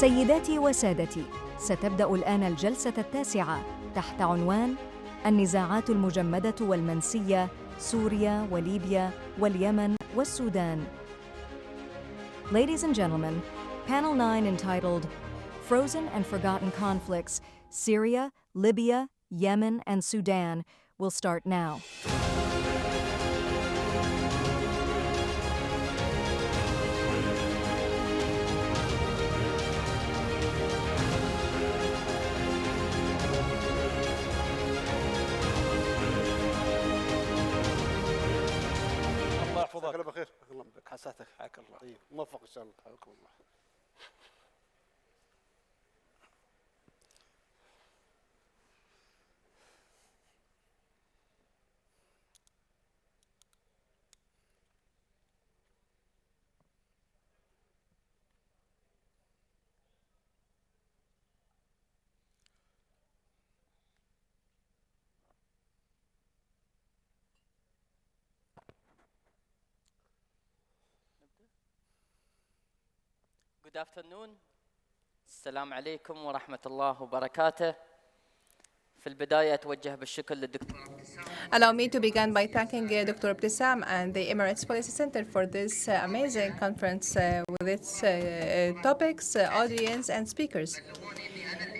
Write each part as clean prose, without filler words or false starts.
سيداتي وسادتي، ستبدأ الآن الجلسة التاسعة تحت عنوان النزاعات المجمدة والمنسية سوريا وليبيا واليمن والسودان. Ladies and gentlemen, panel 9 entitled Frozen and Forgotten Conflicts, Syria, Libya, Yemen, and Sudan will start now. الله بخير. الله بك حساتك حياك الله. طيب موفق ان شاء الله. حياكم الله. Good afternoon. السلام عليكم ورحمة الله وبركاته. في البداية أتوجه بالشكر للدكتور. Allow me to begin by thanking Dr. Abdalla and the Emirates Policy Center for this amazing conference with its topics, audience, and speakers.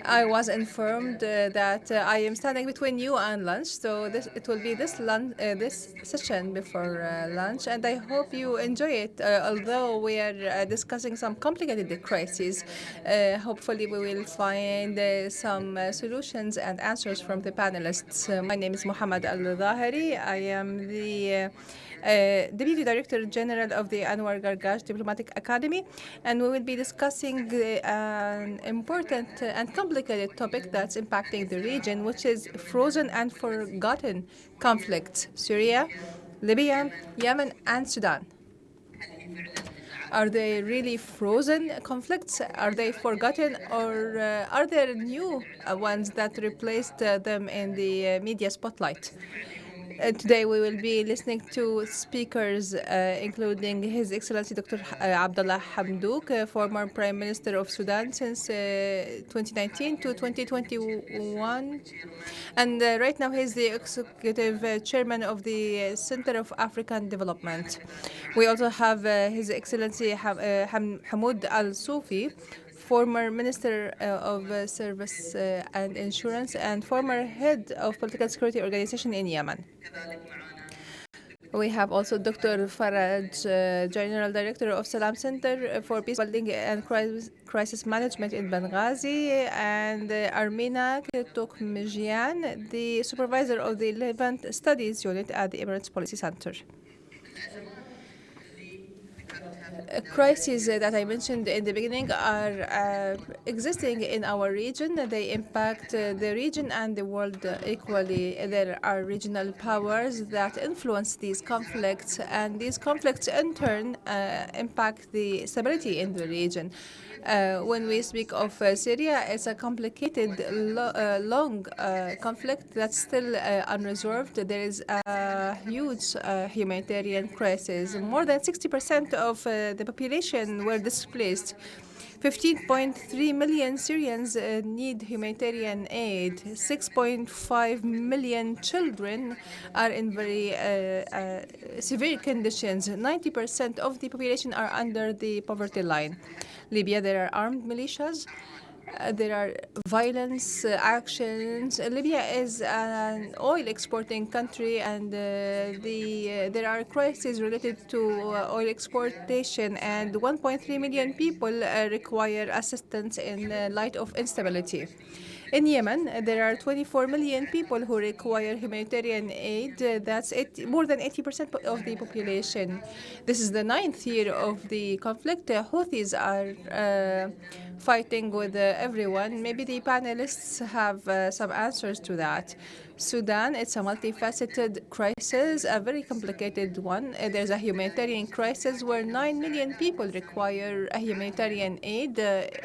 I was informed that I am standing between you and lunch, so it will be this session before lunch, and I hope you enjoy it. Although we are discussing some complicated crises, hopefully we will find some solutions and answers from the panelists. My name is Mohamed Al Dhaheri. I am the Deputy Director General of the Anwar Gargash Diplomatic Academy, and we will be discussing an important and complicated topic that's impacting the region, which is frozen and forgotten conflicts: Syria, Libya, Yemen, and Sudan. Are they really frozen conflicts? Are they forgotten, or are there new ones that replaced them in the media spotlight? Today we will be listening to speakers including His Excellency Dr. Abdalla Hamdok, former Prime Minister of Sudan since 2019 to 2021. And right now he's the Executive Chairman of the Center of African Development. We also have His Excellency Hamoud Al-Sofi, former Minister of Service and Insurance and former Head of Political Security Organization in Yemen. We have also Dr. Faraj, General Director of Salam Center for Peace Building and Crisis Management in Benghazi, and Armenak Tokmajyan, the Supervisor of the Levant Studies Unit at the Emirates Policy Center. Crises that I mentioned in the beginning are existing in our region. They impact the region and the world equally. There are regional powers that influence these conflicts, and these conflicts in turn impact the stability in the region. When we speak of Syria, it's a complicated, long conflict that's still unresolved. There is a huge humanitarian crisis. More than 60% of the population were displaced. 15.3 million Syrians need humanitarian aid. 6.5 million children are in very severe conditions. 90% of the population are under the poverty line. Libya, there are armed militias. There are violence actions. Libya is an oil exporting country, and there are crises related to oil exportation, and 1.3 million people require assistance in light of instability. In Yemen, there are 24 million people who require humanitarian aid. That's more than 80% of the population. This is the 9th year of the conflict. Houthis are fighting with everyone. Maybe the panelists have some answers to that. Sudan, it's a multifaceted crisis, a very complicated one. There's a humanitarian crisis where 9 million people require a humanitarian aid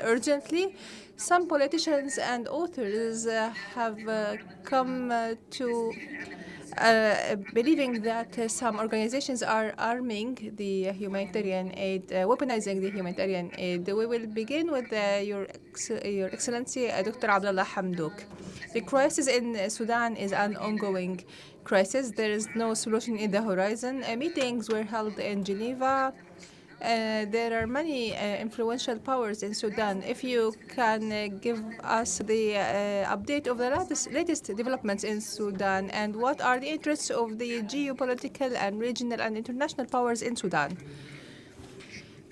urgently. Some politicians and authors have come to believing that some organizations are arming the humanitarian aid, weaponizing the humanitarian aid. We will begin with Your Excellency, Dr. Abdalla Hamdok. The crisis in Sudan is an ongoing crisis. There is no solution in the horizon. Meetings were held in Geneva. There are many influential powers in Sudan. If you can give us the update of the latest developments in Sudan, and what are the interests of the geopolitical and regional and international powers in Sudan?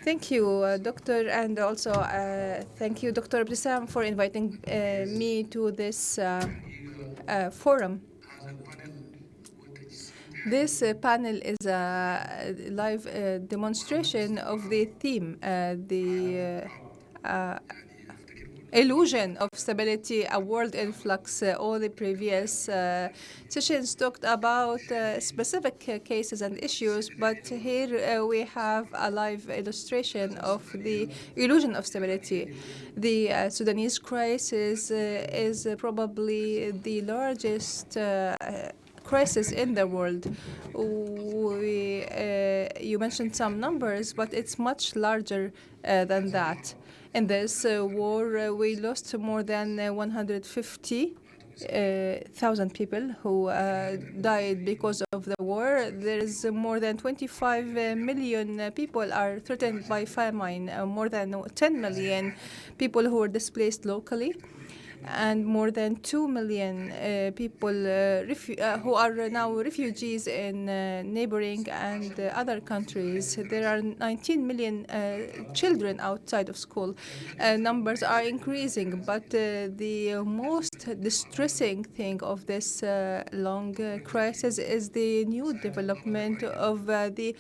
Thank you, Doctor, and also thank you, Dr. Abdissam, for inviting me to this forum. This panel is a live demonstration of the theme, the illusion of stability, a world in flux. All the previous sessions talked about specific cases and issues, but here we have a live illustration of the illusion of stability. The Sudanese crisis is probably the largest crisis in the world. You mentioned some numbers, but it's much larger than that. In this war, we lost more than 150,000 people who died because of the war. There is more than 25 million people are threatened by famine, more than 10 million people who are displaced locally, and more than 2 million people who are now refugees in neighboring and other countries. There are 19 million children outside of school. Numbers are increasing, but the most distressing thing of this long crisis is the new development of the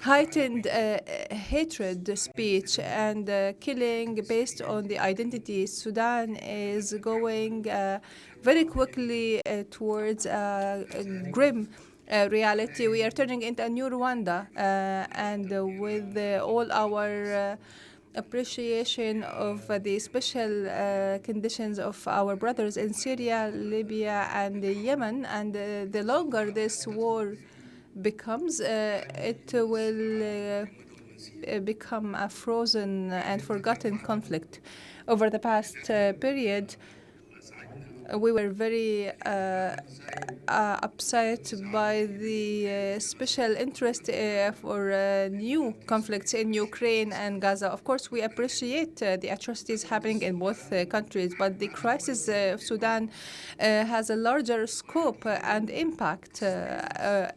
heightened hatred speech and killing based on the identity. Sudan is going very quickly towards a grim reality. We are turning into a new Rwanda, and with all our appreciation of the special conditions of our brothers in Syria, Libya, and Yemen, and the longer this war becomes, it will become a frozen and forgotten conflict. Over the past period, we were very upset by the special interest for new conflicts in Ukraine and Gaza. Of course, we appreciate the atrocities happening in both countries, but the crisis of Sudan has a larger scope and impact,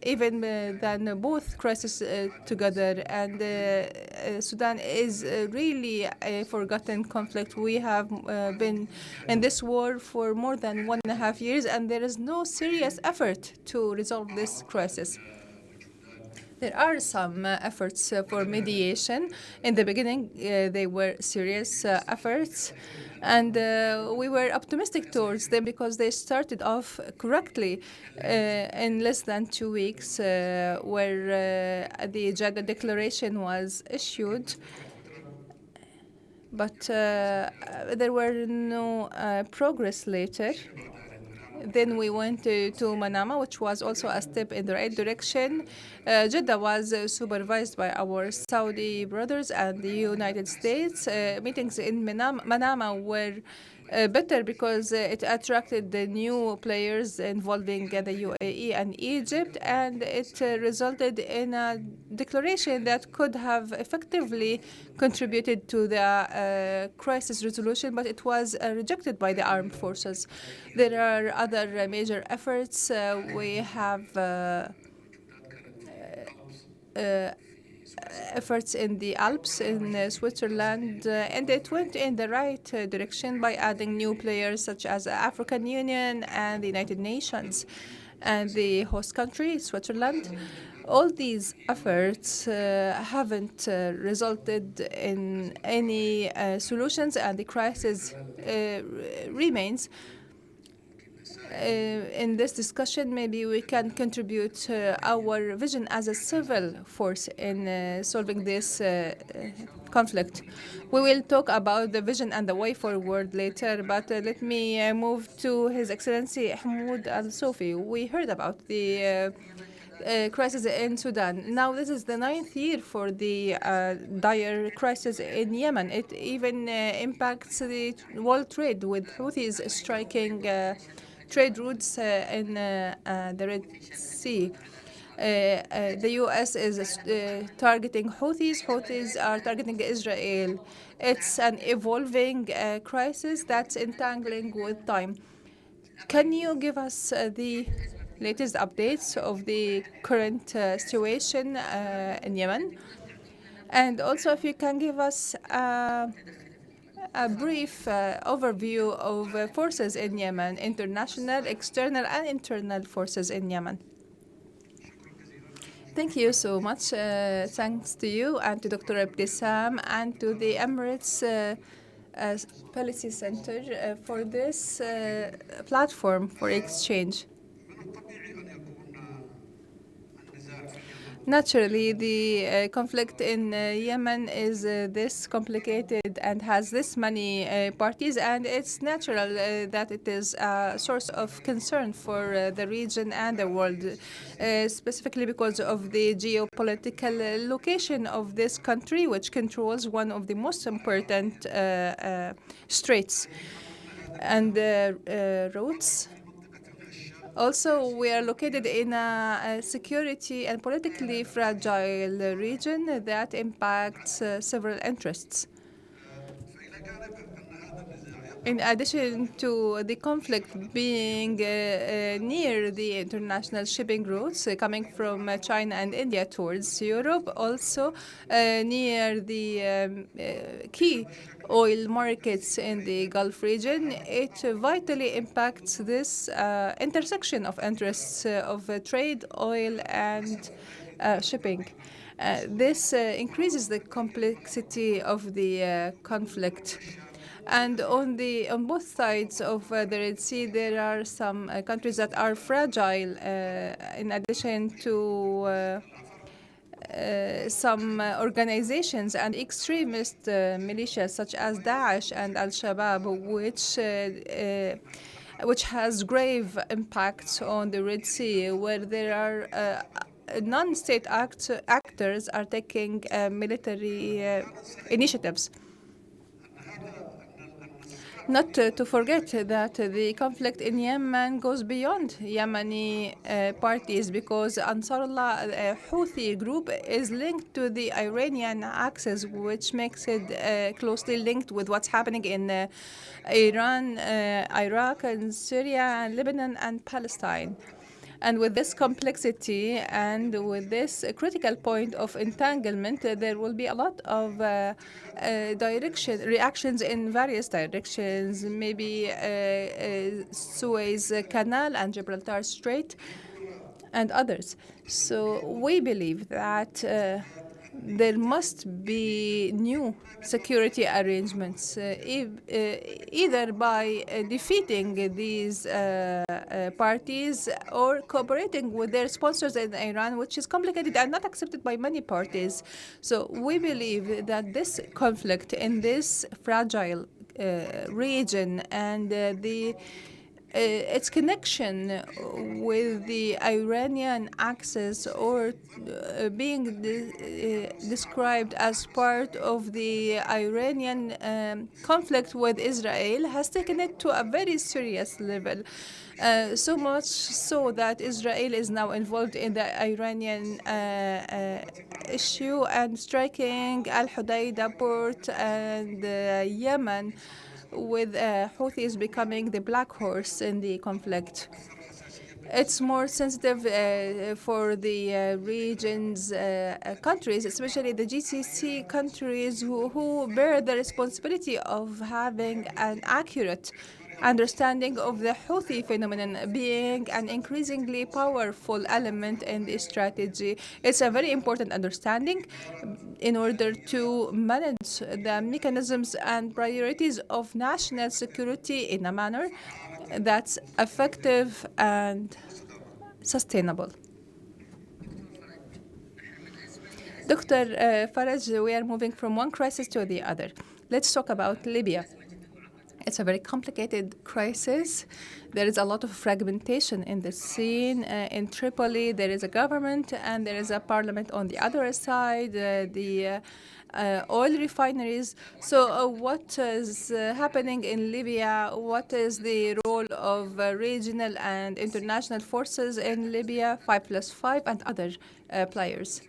even than both crises together. And Sudan is really a forgotten conflict. We have been in this war for more than 1.5 years, and there is no serious effort to resolve this crisis. There are some efforts for mediation. In the beginning, they were serious efforts, and we were optimistic towards them because they started off correctly in less than 2 weeks, where the Jeddah Declaration was issued. But there were no progress later. Then we went to Manama, which was also a step in the right direction. Jeddah was supervised by our Saudi brothers and the United States. Meetings in Manama were better because it attracted the new players involving the UAE and Egypt, and it resulted in a declaration that could have effectively contributed to the crisis resolution, but it was rejected by the armed forces. There are other major efforts. We have efforts in the Alps in Switzerland, and it went in the right direction by adding new players such as the African Union and the United Nations and the host country, Switzerland. All these efforts haven't resulted in any solutions, and the crisis remains. in this discussion, maybe we can contribute our vision as a civil force in solving this conflict. We will talk about the vision and the way forward later, but let me move to His Excellency Hamoud Al-Sofi. We heard about the crisis in Sudan. Now, this is the 9th year for the dire crisis in Yemen. It even impacts the world trade, with Houthis striking trade routes in the Red Sea. The U.S. is targeting Houthis. Houthis are targeting Israel. It's an evolving crisis that's entangling with time. Can you give us the latest updates of the current situation in Yemen? And also, if you can give us a brief overview of forces in Yemen, international, external, and internal forces in Yemen. Thank you so much. Thanks to you and to Dr. Ibtissam and to the Emirates Policy Center for this platform for exchange. Naturally, the conflict in Yemen is this complicated and has this many parties, and it's natural that it is a source of concern for the region and the world, specifically because of the geopolitical location of this country, which controls one of the most important straits and routes. Also, we are located in a security and politically fragile region that impacts several interests. In addition to the conflict being near the international shipping routes coming from China and India towards Europe, also near the key oil markets in the Gulf region, it vitally impacts this intersection of interests of trade, oil, and shipping. This increases the complexity of the conflict. And on both sides of the Red Sea, there are some countries that are fragile, in addition to some organizations and extremist militias such as Daesh and Al-Shabaab, which has grave impacts on the Red Sea, where there are non-state actors are taking military initiatives. Not to forget that the conflict in Yemen goes beyond Yemeni parties, because Ansarullah Houthi group is linked to the Iranian axis, which makes it closely linked with what's happening in Iran, Iraq, and Syria, and Lebanon, and Palestine. And with this complexity and with this critical point of entanglement, there will be a lot of reactions in various directions, maybe Suez Canal and Gibraltar Strait and others. So we believe that there must be new security arrangements, either by defeating these parties or cooperating with their sponsors in Iran, which is complicated and not accepted by many parties. So we believe that this conflict in this fragile region and its connection with the Iranian axis, or being described as part of the Iranian conflict with Israel, has taken it to a very serious level. So much so that Israel is now involved in the Iranian issue and striking Al-Hudaydah port and Yemen, with Houthis becoming the black horse in the conflict. It's more sensitive for the region's countries, especially the GCC countries who bear the responsibility of having an accurate understanding of the Houthi phenomenon being an increasingly powerful element in the strategy. It's a very important understanding in order to manage the mechanisms and priorities of national security in a manner that's effective and sustainable. Dr. Faraj, we are moving from one crisis to the other. Let's talk about Libya. It's a very complicated crisis. There is a lot of fragmentation in the scene. In Tripoli, there is a government and there is a parliament on the other side, the oil refineries. So what is happening in Libya? What is the role of regional and international forces in Libya, 5+5, and other players?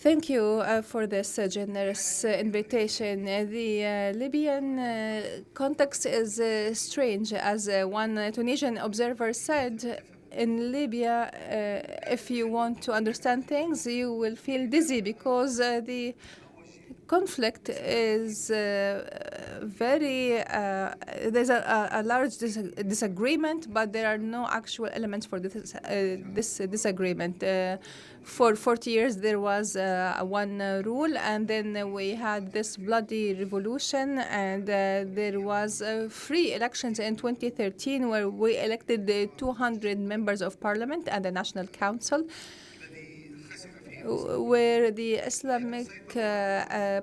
Thank you for this generous invitation. The Libyan context is strange. As one Tunisian observer said, in Libya, if you want to understand things, you will feel dizzy because the conflict is there's a large disagreement, but there are no actual elements for this disagreement. For 40 years, there was one rule, and then we had this bloody revolution, and there was free elections in 2013 where we elected the 200 members of parliament and the National Council, where the Islamic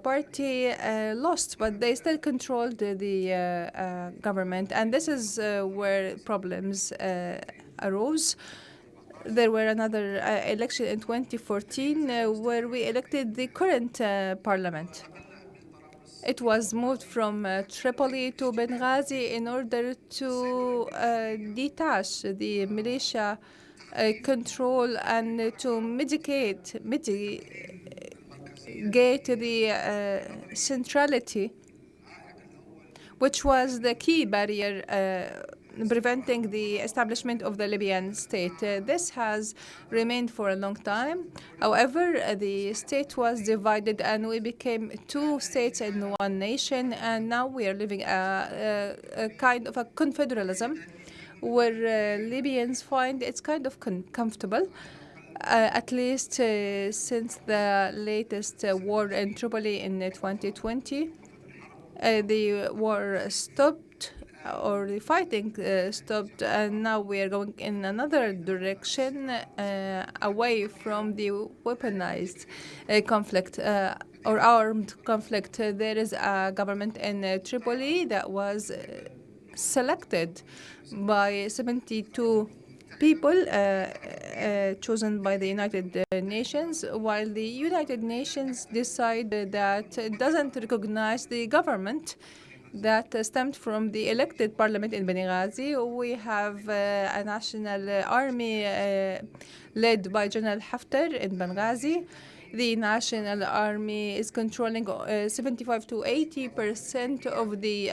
Party lost, but they still controlled the government. And this is where problems arose. There were another election in 2014 where we elected the current parliament. It was moved from Tripoli to Benghazi in order to detach the militia control and to mitigate the centrality, which was the key barrier preventing the establishment of the Libyan state. This has remained for a long time. However, the state was divided and we became two states in one nation, and now we are living a kind of a confederalism where Libyans find it's kind of comfortable, at least since the latest war in Tripoli in 2020. The war stopped, or the fighting stopped, and now we are going in another direction, away from the weaponized conflict or armed conflict. There is a government in Tripoli that was selected by 72 people chosen by the United Nations, while the United Nations decided that it doesn't recognize the government that stemmed from the elected parliament in Benghazi. We have a national army led by General Haftar in Benghazi. The national army is controlling 75 to 80% of the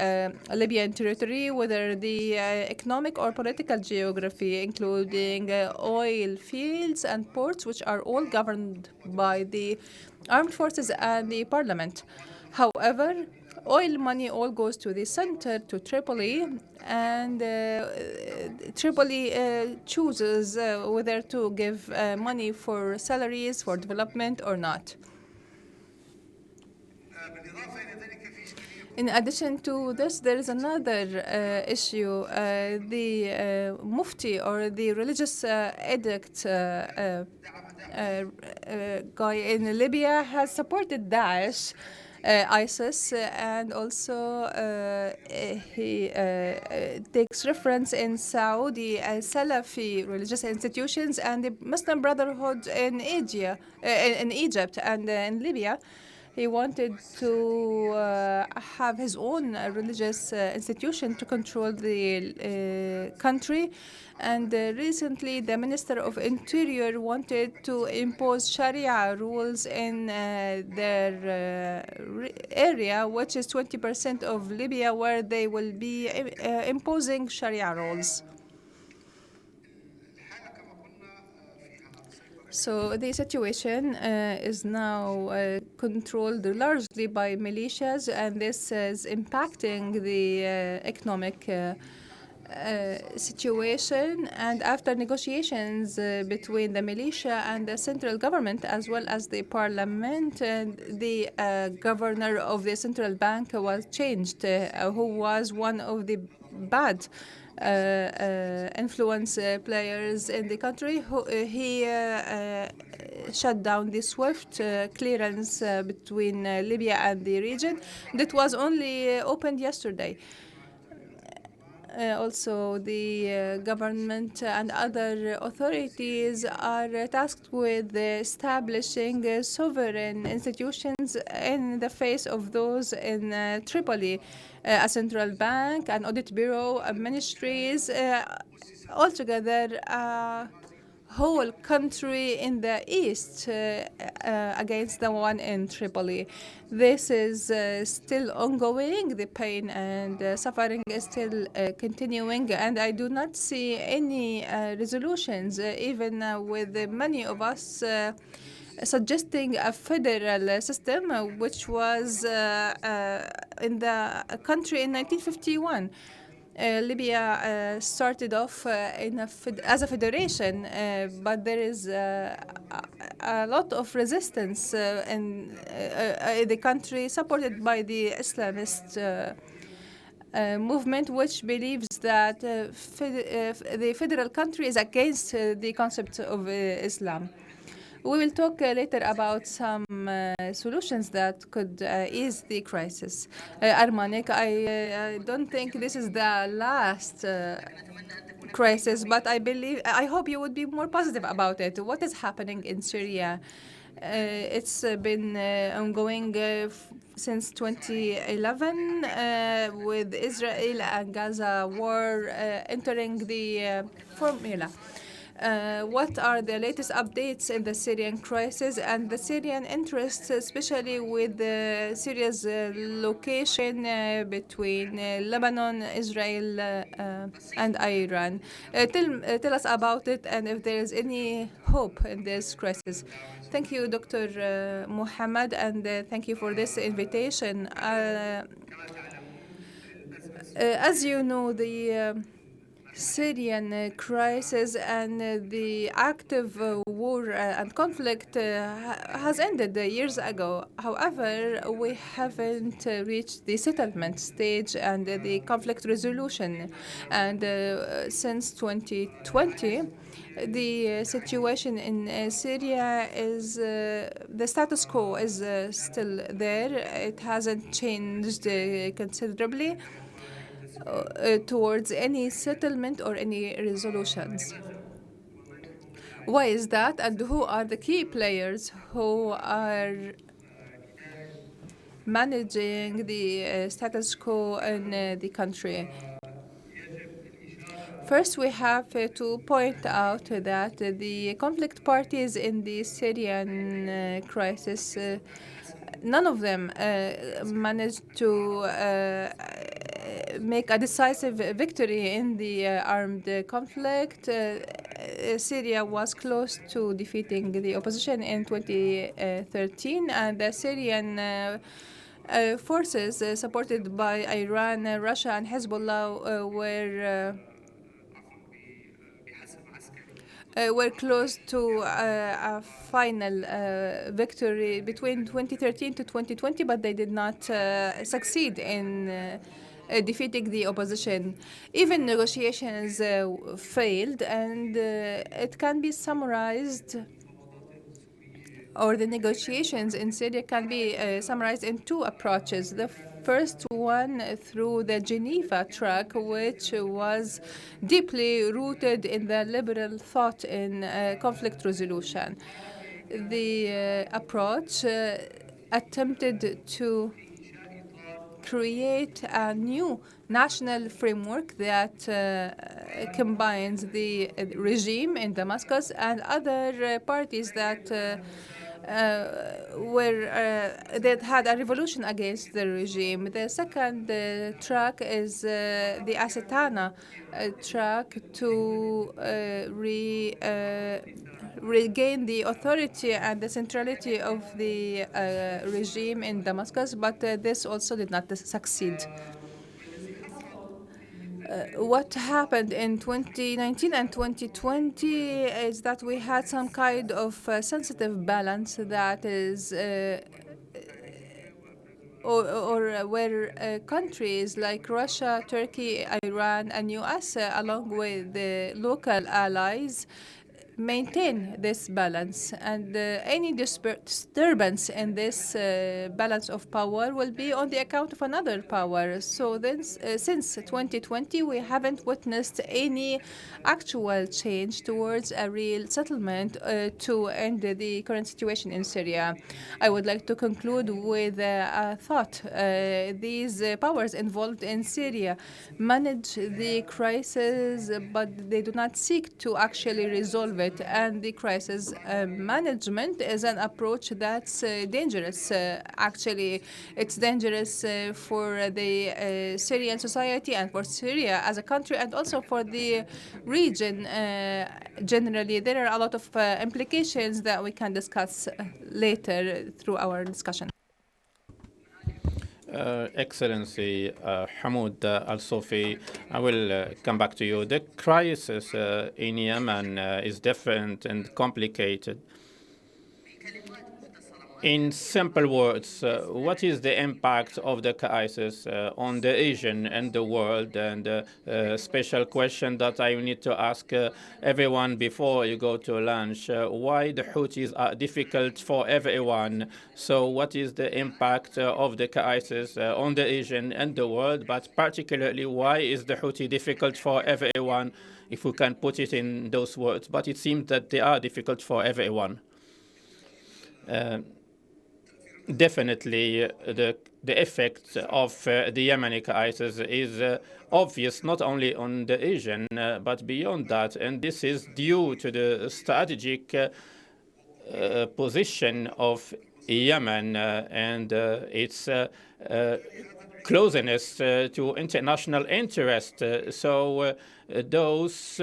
Libyan territory, whether the economic or political geography, including oil fields and ports, which are all governed by the armed forces and the parliament. However, oil money all goes to the center, to Tripoli, and Tripoli chooses whether to give money for salaries, for development, or not. In addition to this, there is another issue. The Mufti, or the religious edict guy in Libya, has supported Daesh, ISIS, and also he takes reference in Saudi Salafi religious institutions and the Muslim Brotherhood in Egypt and in Libya. He wanted to have his own religious institution to control the country. And recently, the Minister of Interior wanted to impose Sharia rules in their area, which is 20% of Libya, where they will be imposing Sharia rules. So the situation is now controlled largely by militias, and this is impacting the economic situation. And after negotiations between the militia and the central government, as well as the parliament, the governor of the central bank was changed, who was one of the bad influence players in the country. He shut down the SWIFT clearance between Libya and the region that was only opened yesterday. Also, the government and other authorities are tasked with establishing sovereign institutions in the face of those in Tripoli, a central bank, an audit bureau, ministries, altogether whole country in the east against the one in Tripoli. This is still ongoing. The pain and suffering is still continuing, and I do not see any resolutions, even with many of us suggesting a federal system, which was in the country in 1951. Libya started off as a federation, but there is a lot of resistance in the country, supported by the Islamist movement, which believes that the federal country is against the concept of Islam. We will talk later about some solutions that could ease the crisis. Armenak, I don't think this is the last crisis, but I hope you would be more positive about it. What is happening in Syria? It's been ongoing since 2011 with Israel and Gaza war entering the formula. What are the latest updates in the Syrian crisis and the Syrian interests, especially with Syria's location between Lebanon, Israel, and Iran? Tell us about it and if there is any hope in this crisis. Thank you, Dr. Mohammed, and thank you for this invitation. As you know, the Syrian crisis and the active war and conflict has ended years ago. However, we haven't reached the settlement stage and the conflict resolution. And since 2020, the situation in Syria is the status quo is still there. It hasn't changed considerably towards any settlement or any resolutions. Why is that, and who are the key players who are managing the status quo in the country? First, we have to point out that the conflict parties in the Syrian crisis, none of them managed to make a decisive victory in the armed conflict. Syria was close to defeating the opposition in 2013, and the Syrian forces supported by Iran, Russia, and Hezbollah were close to a final victory between 2013 to 2020, but they did not succeed in defeating the opposition. Even negotiations failed, and it can be summarized, or the negotiations in Syria can be summarized in two approaches. The first one through the Geneva track, which was deeply rooted in the liberal thought in conflict resolution. The approach attempted to create a new national framework that combines the regime in Damascus and other parties that that had a revolution against the regime. The second track is the Asatana track to regain the authority and the centrality of the regime in Damascus, but this also did not succeed. What happened in 2019 and 2020 is that we had some kind of sensitive balance that is or where countries like Russia, Turkey, Iran, and US, along with the local allies, maintain this balance, and any disturbance in this balance of power will be on the account of another power. So then, since 2020, we haven't witnessed any actual change towards a real settlement to end the current situation in Syria. I would like to conclude with a thought. These powers involved in Syria manage the crisis, but they do not seek to actually resolve it. And the crisis management is an approach that's dangerous. Actually, it's dangerous for the Syrian society and for Syria as a country, and also for the region generally. There are a lot of implications that we can discuss later through our discussion. Excellency Hamoud Al-Sofi, I will come back to you. The crisis in Yemen is different and complicated. In simple words, what is the impact of the crisis on the region and the world? And a special question that I need to ask everyone before you go to lunch, why the Houthis are difficult for everyone? So what is the impact of the crisis on the region and the world, but particularly why is the Houthi difficult for everyone, if we can put it in those words? But it seems that they are difficult for everyone. Definitely, the effect of the Yemeni crisis is obvious not only on the region, but beyond that. And this is due to the strategic position of Yemen and its closeness to international interest. So those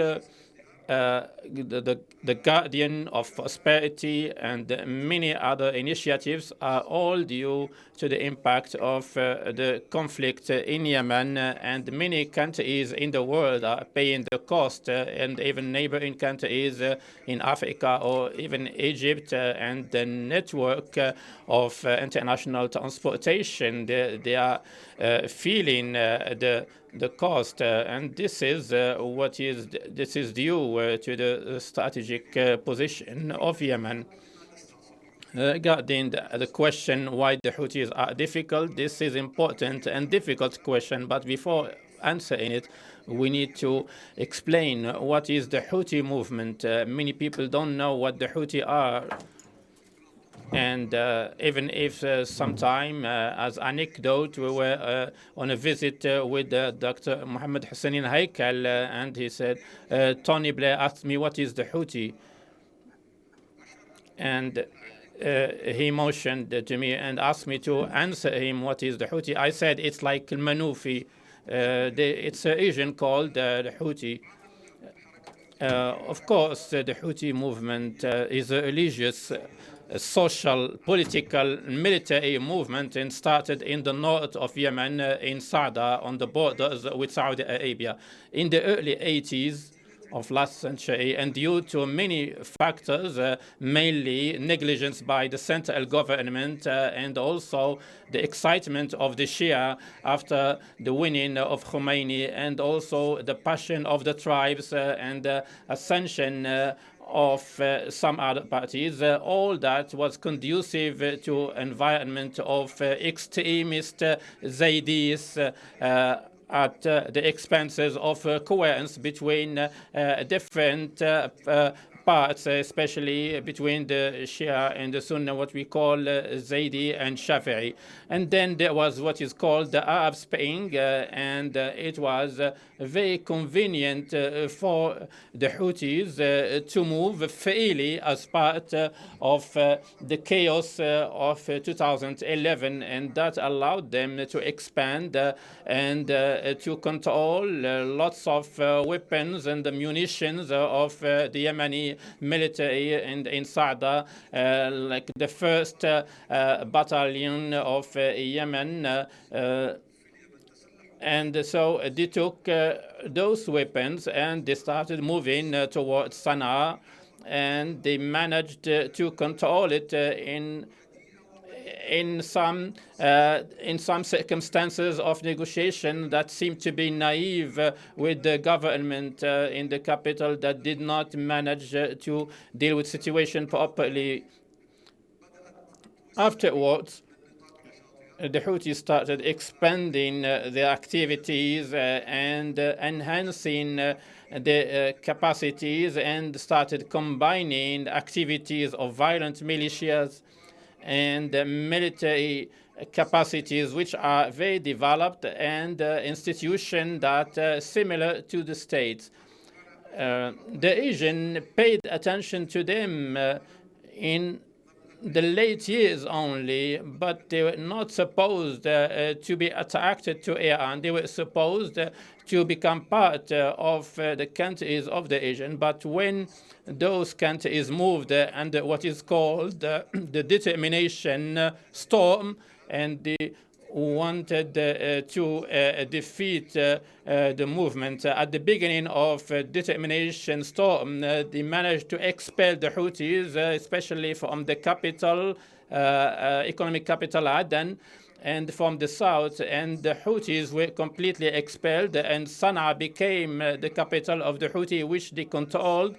the guardian of prosperity and many other initiatives are all due to the impact of the conflict in Yemen, and many countries in the world are paying the cost, and even neighboring countries in Africa or even Egypt and the network of international transportation, they are feeling the cost, and this is due to the strategic position of Yemen. Regarding the question why the Houthis are difficult, this is important and difficult question, but before answering it, we need to explain what is the Houthi movement. Many people don't know what the Houthi are. And even if sometime, as anecdote, we were on a visit with Dr. Mohamed Al Dhaheri, and he said, Tony Blair asked me, what is the Houthi? And he motioned to me and asked me to answer him, what is the Houthi? I said, it's like Al-Manufi. It's a region called the Houthi. Of course, the Houthi movement is a religious, social, political, military movement, and started in the north of Yemen, in Sada, on the borders with Saudi Arabia, in the early 80s of last century, and due to many factors, mainly negligence by the central government and also the excitement of the Shia after the winning of Khomeini, and also the passion of the tribes and the ascension of some other parties, all that was conducive to environment of extremist Zaydis at the expenses of coherence between different parts, especially between the Shia and the Sunni, what we call Zaydi and Shafi'i. And then there was what is called the Arab Spring, and it was very convenient for the Houthis to move freely as part of the chaos of 2011, and that allowed them to expand and to control lots of weapons and the munitions of the Yemeni military in Sada, like the first battalion of Yemen. And so they took those weapons and they started moving towards Sana'a, and they managed to control it in some circumstances of negotiation that seemed to be naive with the government in the capital that did not manage to deal with the situation properly. Afterwards, the Houthis started expanding their activities and enhancing the capacities, and started combining activities of violent militias and military capacities which are very developed, and institutions that similar to the states. The Asian paid attention to them in the late years only, but they were not supposed to be attracted to Iran. They were supposed to become part of the countries of the Asian. But when those countries moved under what is called the determination storm, and they wanted to defeat the movement. At the beginning of determination storm, they managed to expel the Houthis, especially from the capital, economic capital Aden, and from the south, and the Houthis were completely expelled, and Sana'a became the capital of the Houthi, which they controlled.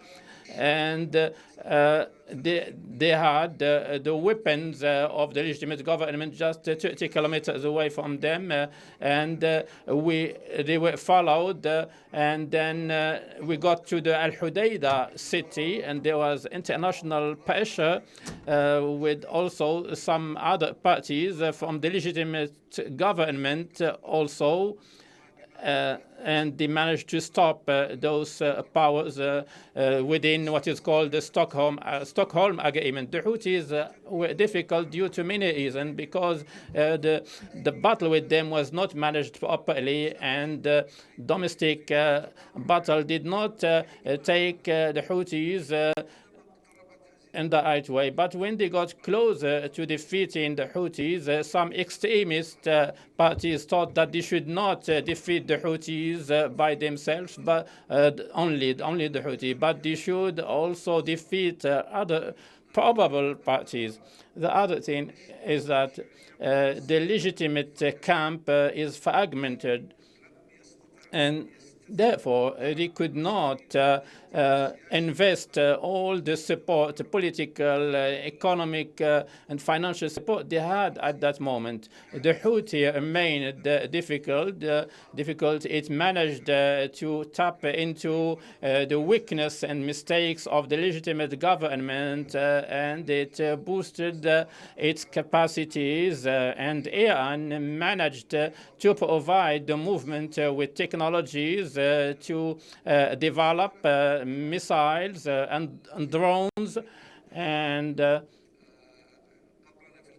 And they had the weapons of the legitimate government just 30 kilometers away from them, and they were followed, and then we got to the Al-Hudaydah city, and there was international pressure with also some other parties from the legitimate government also. And they managed to stop those powers within what is called the Stockholm Agreement. The Houthis were difficult due to many reasons, because the battle with them was not managed properly, and domestic battle did not take the Houthis in the right way. But when they got closer to defeating the Houthis, some extremist parties thought that they should not defeat the Houthis by themselves, but only the Houthi, but they should also defeat other probable parties. The other thing is that the legitimate camp is fragmented, and therefore they could not invest all the support, the political, economic, and financial support they had at that moment. The Houthi remained difficult. It managed to tap into the weakness and mistakes of the legitimate government, and it boosted its capacities, and Iran managed to provide the movement with technologies to develop missiles and drones. And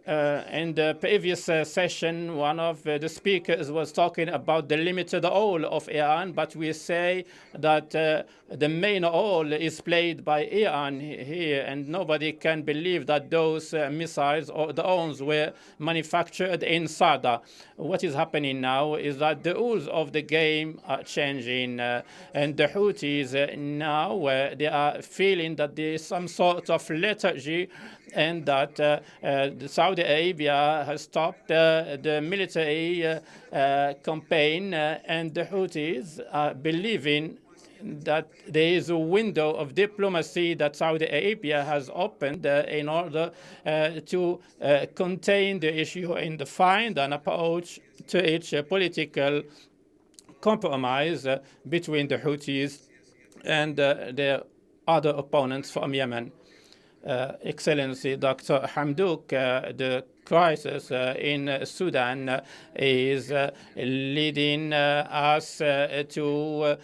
in the previous session, one of the speakers was talking about the limited role of Iran, but we say that the main role is played by Iran here, and nobody can believe that those missiles or drones were manufactured in Sada. What is happening now is that the rules of the game are changing, and the Houthis now they are feeling that there is some sort of lethargy, and that Saudi Arabia has stopped the military campaign, and the Houthis are believing that there is a window of diplomacy that Saudi Arabia has opened in order to contain the issue and find an approach to its political compromise between the Houthis and their other opponents from Yemen. Excellency Dr. Hamdok, the crisis in Sudan is leading us to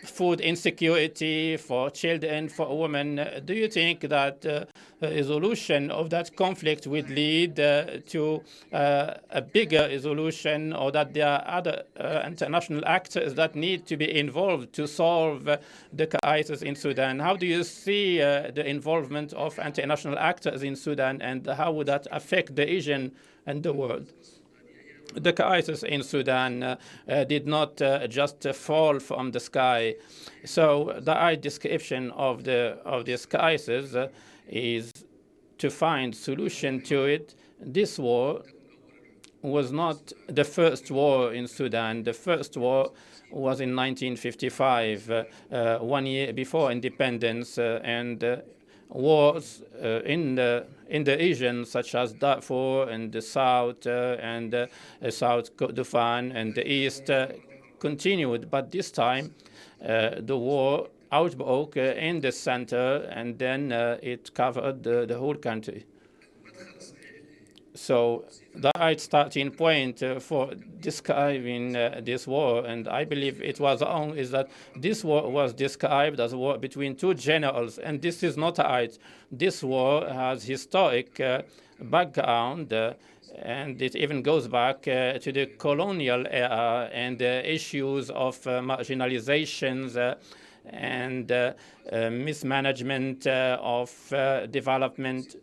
food insecurity for children, for women. Do you think that resolution of that conflict would lead to a bigger resolution, or that there are other international actors that need to be involved to solve the crisis in Sudan? How do you see the involvement of international actors in Sudan, and how would that affect the region and the world? The crisis in Sudan did not just fall from the sky. So the right description of this crisis is to find solution to it. This war was not the first war in Sudan. The first war was in 1955, 1 year before independence, and wars in the regions such as Darfur and the south and South Kordofan and the east continued. But this time, the war outbroke in the center, and then it covered the whole country. So the right starting point for describing this war, and I believe it was wrong, is that this war was described as a war between two generals, and this is not right. This war has historic background, and it even goes back to the colonial era and the issues of marginalizations and mismanagement of development.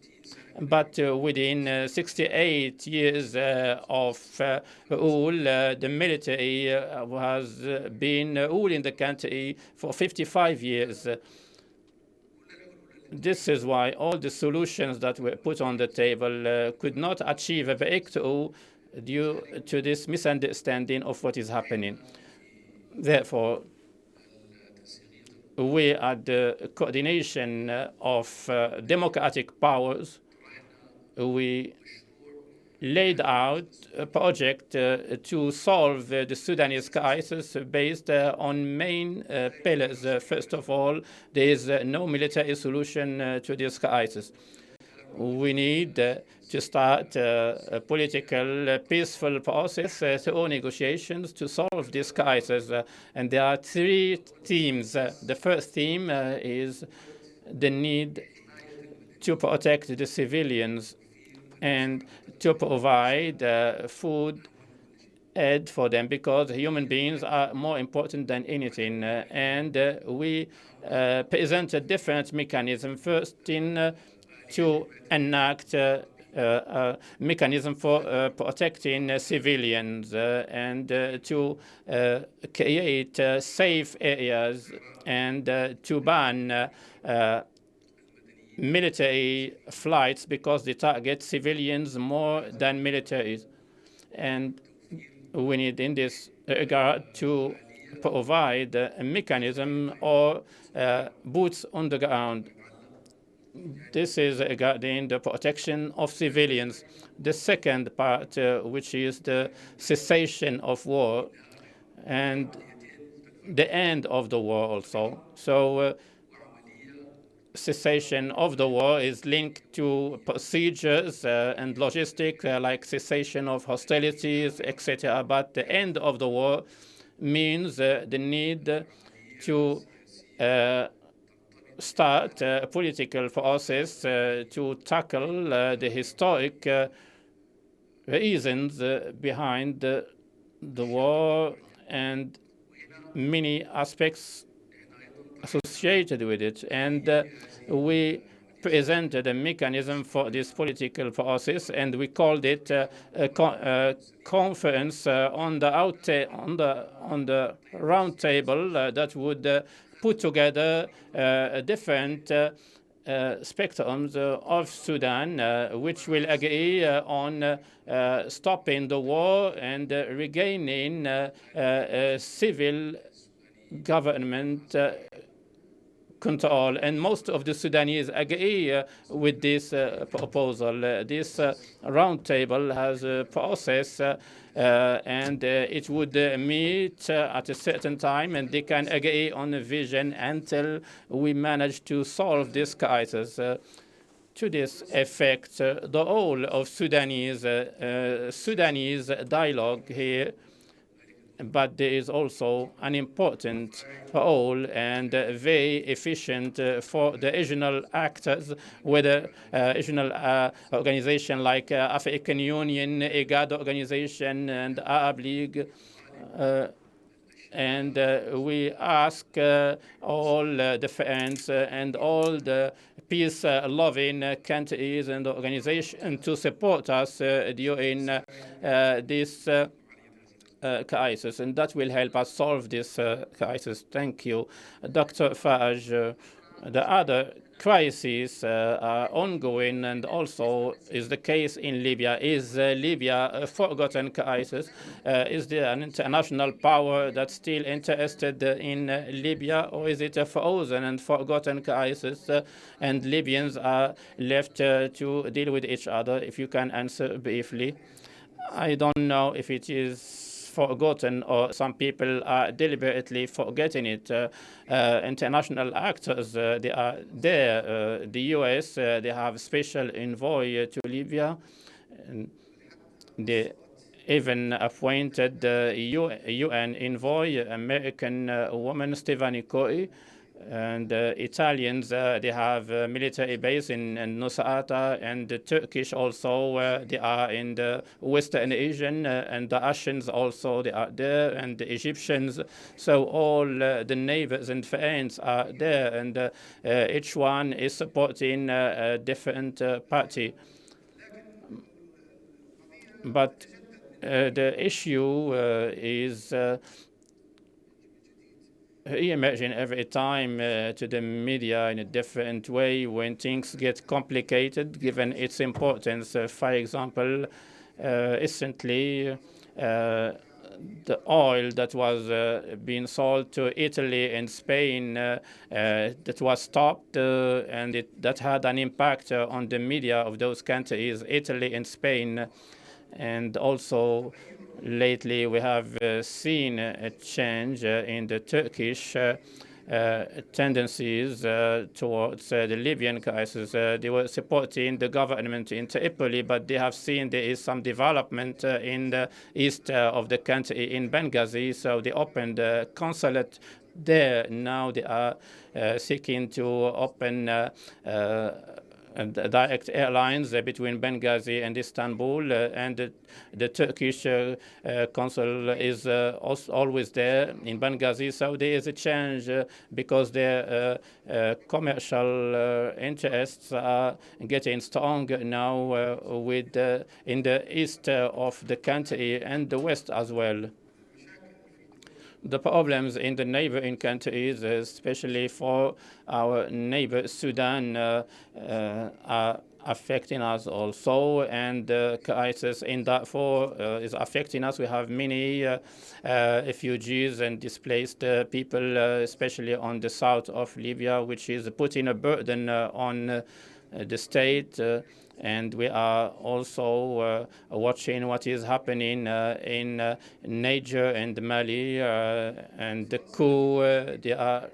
But within 68 years of rule, the military has been ruling the country for 55 years. This is why all the solutions that were put on the table could not achieve a breakthrough due to this misunderstanding of what is happening. Therefore, we at the coordination of democratic powers, we laid out a project to solve the Sudanese crisis based on main pillars. First of all, there is no military solution to this crisis. We need to start a political, peaceful process through negotiations to solve this crisis. And there are three themes. The first theme is the need to protect the civilians and to provide food aid for them, because human beings are more important than anything. And we presented different mechanisms. First, to enact a mechanism for protecting civilians and to create safe areas and to ban military flights because they target civilians more than militaries. And we need in this regard to provide a mechanism or boots on the ground. This is regarding the protection of civilians. The second part, which is the cessation of war and the end of the war also. So cessation of the war is linked to procedures and logistics like cessation of hostilities, etc. But the end of the war means the need to start a political process to tackle the historic reasons behind the war and many aspects associated with it. And we presented a mechanism for this political process, and we called it a conference on the round table that would put together different spectrums of Sudan, which will agree on stopping the war and regaining civil government control. And most of the Sudanese agree with this proposal. This roundtable has a process and it would meet at a certain time, and they can agree on a vision until we manage to solve this crisis. To this effect, the role of Sudanese dialogue here, but there is also an important role and very efficient for the regional actors, whether regional organization like African Union, IGAD organization, and Arab League. And we ask all the friends and all the peace-loving countries and organizations to support us during this crisis, and that will help us solve this crisis. Thank you. Dr. Faraj, the other crises are ongoing, and also is the case in Libya. Is Libya a forgotten crisis? Is there an international power that's still interested in Libya, or is it a frozen and forgotten crisis, and Libyans are left to deal with each other? If you can answer briefly. I don't know if it is forgotten or some people are deliberately forgetting it. International actors, they are there. The US, they have special envoy to Libya. And they even appointed the UN envoy, American woman Stephanie Coy. And Italians, they have a military base in Nusrata, and the Turkish also, they are in the Western Asian, and the Russians also, they are there, and the Egyptians. So all the neighbors and friends are there, and each one is supporting a different party. But the issue is re-emerging every time to the media in a different way when things get complicated, given its importance. For example, recently, the oil that was being sold to Italy and Spain that was stopped, and that had an impact on the media of those countries, Italy and Spain. And also, lately, we have seen a change in the Turkish tendencies towards the Libyan crisis. They were supporting the government in Tripoli, but they have seen there is some development in the east of the country in Benghazi, so they opened a consulate there. Now they are seeking to open and direct airlines between Benghazi and Istanbul, and the Turkish consul is also always there in Benghazi. So there is a change because their commercial interests are getting stronger now with in the east of the country and the west as well. The problems in the neighboring countries, especially for our neighbor Sudan, are affecting us also, and the crisis in Darfur is affecting us. We have many refugees and displaced people, especially on the south of Libya, which is putting a burden on the state. And we are also watching what is happening in Niger and Mali, and the coup they are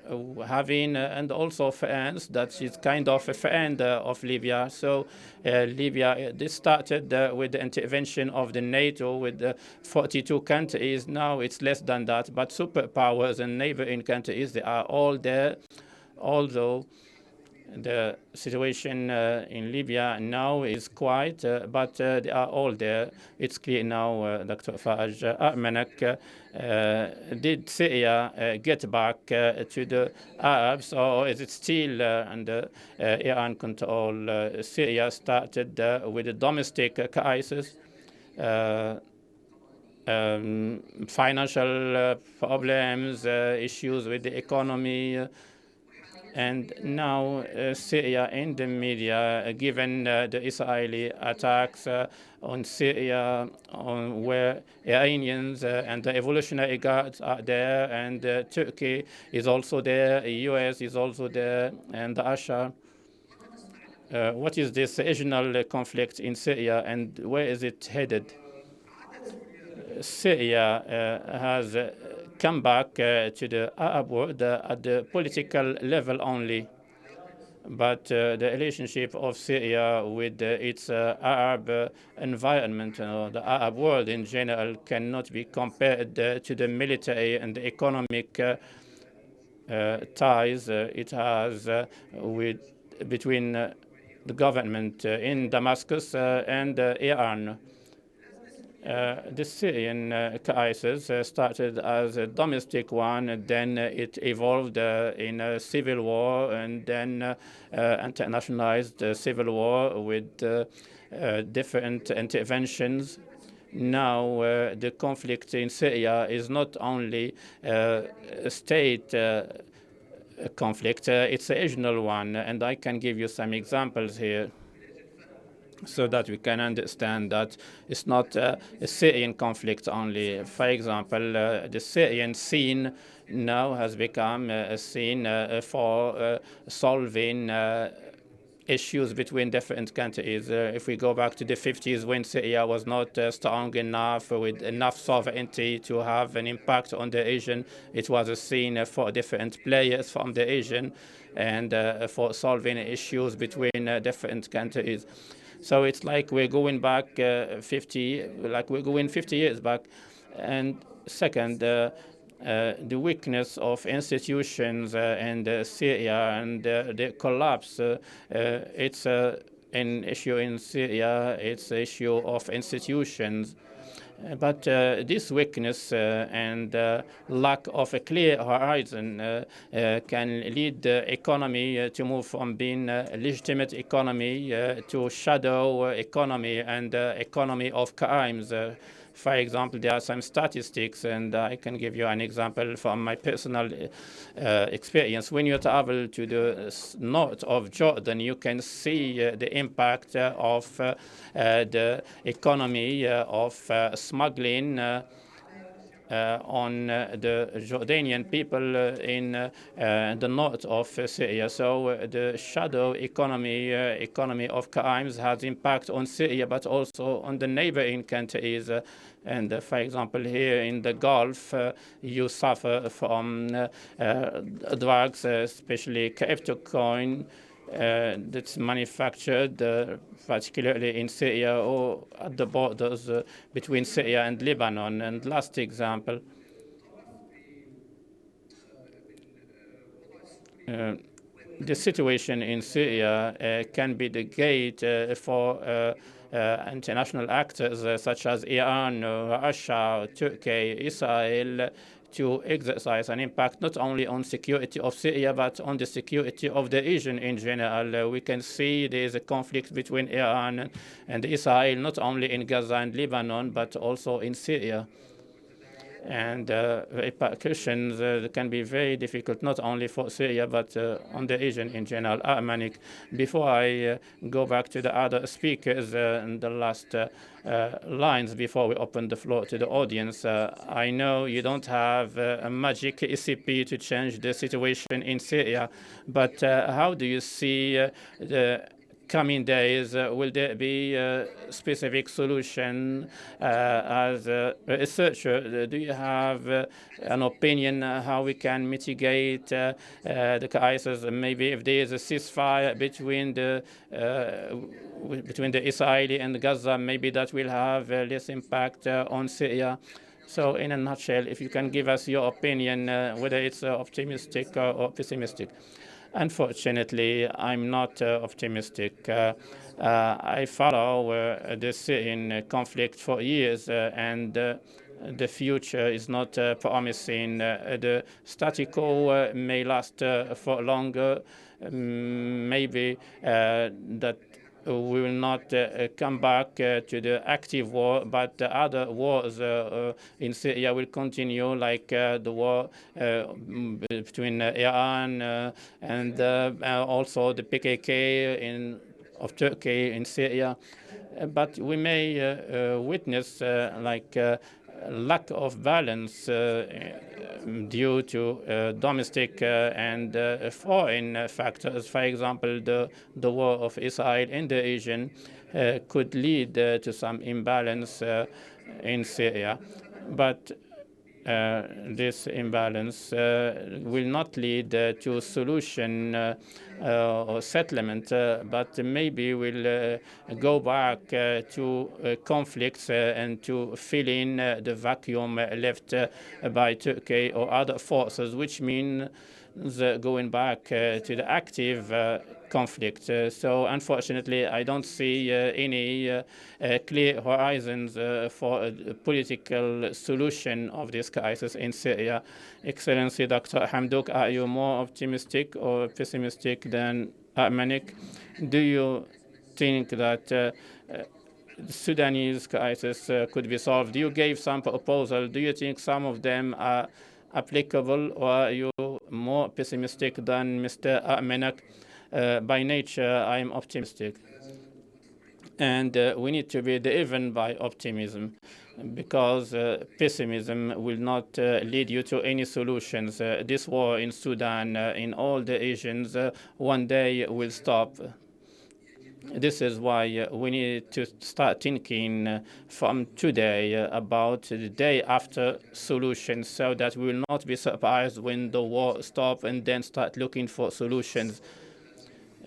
having, and also France, that is kind of a friend of Libya. So Libya, this started with the intervention of the NATO with 42 countries. Now it's less than that, but superpowers and neighboring countries, they are all there, although the situation in Libya now is quiet, but they are all there. It's clear now, Dr. Faraj. Armenak, did Syria get back to the Arabs, or is it still under Iran control? Syria started with a domestic crisis, financial problems, issues with the economy, and now Syria in the media, given the Israeli attacks on Syria, on where Iranians and the Revolutionary Guards are there, and Turkey is also there, the US is also there, and Russia. What is this regional conflict in Syria, and where is it headed? Syria has come back to the Arab world at the political level only. But the relationship of Syria with its Arab environment, the Arab world in general, cannot be compared to the military and the economic ties it has between the government in Damascus and Iran. The Syrian crisis started as a domestic one, and then it evolved in a civil war, and then internationalized civil war with different interventions. Now the conflict in Syria is not only state conflict. It's a regional one, and I can give you some examples here so that we can understand that it's not a Syrian conflict only. For example, the Syrian scene now has become a scene for solving issues between different countries. If we go back to the 50s, when Syria was not strong enough with enough sovereignty to have an impact on the region, it was a scene for different players from the region and for solving issues between different countries. So it's like we're going back 50 years back. And second, the weakness of institutions in Syria and the collapse, it's an issue in Syria, it's an issue of institutions. But this weakness and lack of a clear horizon can lead the economy to move from being a legitimate economy to shadow economy and economy of crimes. For example, there are some statistics, and I can give you an example from my personal experience. When you travel to the north of Jordan, you can see the impact of the economy of smuggling on the Jordanian people in the north of Syria. So the shadow economy of crimes has impact on Syria, but also on the neighboring countries. And for example, here in the Gulf, you suffer from drugs, especially cryptocurrency, that's manufactured particularly in Syria or at the borders between Syria and Lebanon. And last example, the situation in Syria can be the gate for international actors such as Iran, Russia, Turkey, Israel, to exercise an impact not only on security of Syria, but on the security of the region in general. We can see there is a conflict between Iran and Israel, not only in Gaza and Lebanon, but also in Syria. And repercussions can be very difficult, not only for Syria, but on the region in general. Armenak, before I go back to the other speakers in the last lines before we open the floor to the audience, I know you don't have a magic recipe to change the situation in Syria, but how do you see the coming days? Will there be a specific solution? As a researcher, do you have an opinion how we can mitigate the crisis? Maybe if there is a ceasefire between the Israeli and Gaza, maybe that will have less impact on Syria. So in a nutshell, if you can give us your opinion, whether it's optimistic or pessimistic. Unfortunately, I'm not optimistic. I follow the Syrian conflict for years, and the future is not promising. The status quo may last for longer. Maybe that we will not come back to the active war, but the other wars in Syria will continue, like the war between Iran and also the PKK of Turkey in Syria. But we may witness lack of balance due to domestic and foreign factors. For example, the war of Israel in the region could lead to some imbalance in Syria. But this imbalance will not lead to solution or settlement, but maybe will go back to conflicts and to fill in the vacuum left by Turkey or other forces, which means going back to the active conflict. So unfortunately, I don't see any clear horizons for a political solution of this crisis in Syria. Excellency Dr. Hamdok, are you more optimistic or pessimistic than Armenak? Do you think that the Sudanese crisis could be solved? You gave some proposals. Do you think some of them are applicable, or are you more pessimistic than Mr. Armenak? By nature, I am optimistic. And we need to be driven by optimism, because pessimism will not lead you to any solutions. This war in Sudan, in all the regions, one day will stop. This is why we need to start thinking from today about the day after solutions, so that we will not be surprised when the war stops and then start looking for solutions.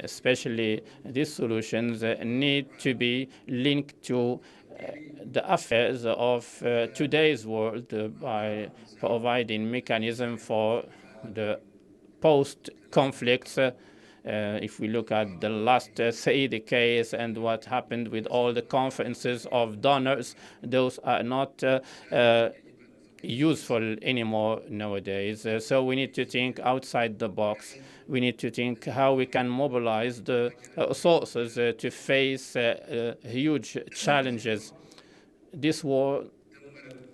Especially these solutions need to be linked to the affairs of today's world by providing mechanism for the post-conflicts. If we look at the last 3 decades and what happened with all the conferences of donors, those are not useful anymore nowadays. So we need to think outside the box. We need to think how we can mobilize the resources to face huge challenges. This war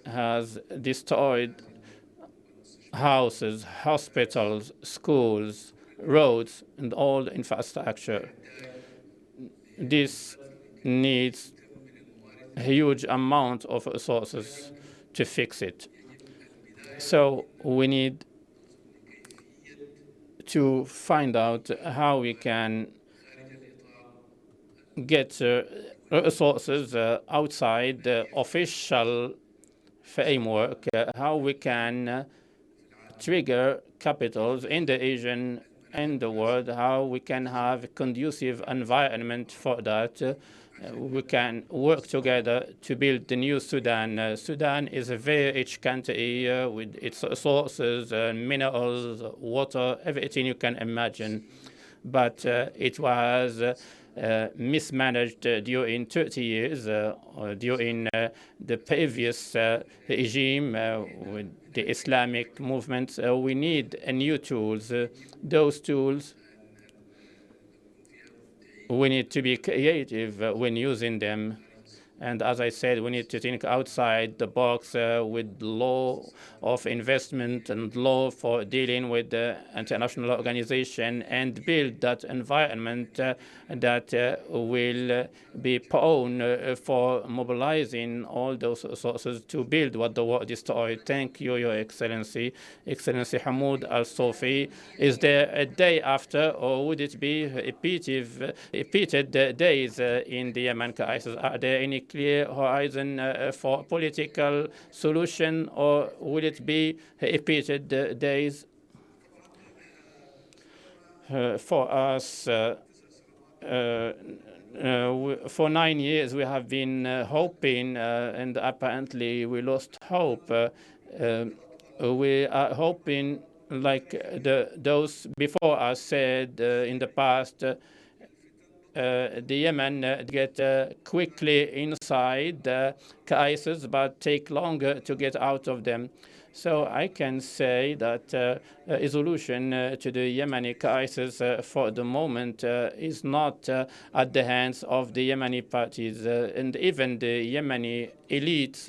has destroyed houses, hospitals, schools, roads, and all the infrastructure. This needs a huge amount of resources to fix it. So we need to find out how we can get resources outside the official framework, how we can trigger capitals in the region and the world, how we can have a conducive environment for that. We can work together to build the new Sudan. Sudan is a very rich country with its resources, minerals, water, everything you can imagine. But it was mismanaged during 30 years, or during the previous regime with the Islamic movement. We need new tools. Those tools, we need to be creative when using them. And as I said, we need to think outside the box with law of investment and law for dealing with the international organization, and build that environment that will be prone for mobilizing all those resources to build what the war destroyed. Thank you, Your Excellency. Excellency Hamoud Al-Sofi, is there a day after, or would it be repeated days in the Yemen crisis? Are there any clear horizon for political solution, or will it be repeated days? For us, for 9 years we have been hoping, and apparently we lost hope. We are hoping, like those before us said in the past, the Yemen get quickly inside the crisis, but take longer to get out of them. So I can say that a solution to the Yemeni crisis for the moment is not at the hands of the Yemeni parties, and even the Yemeni elites.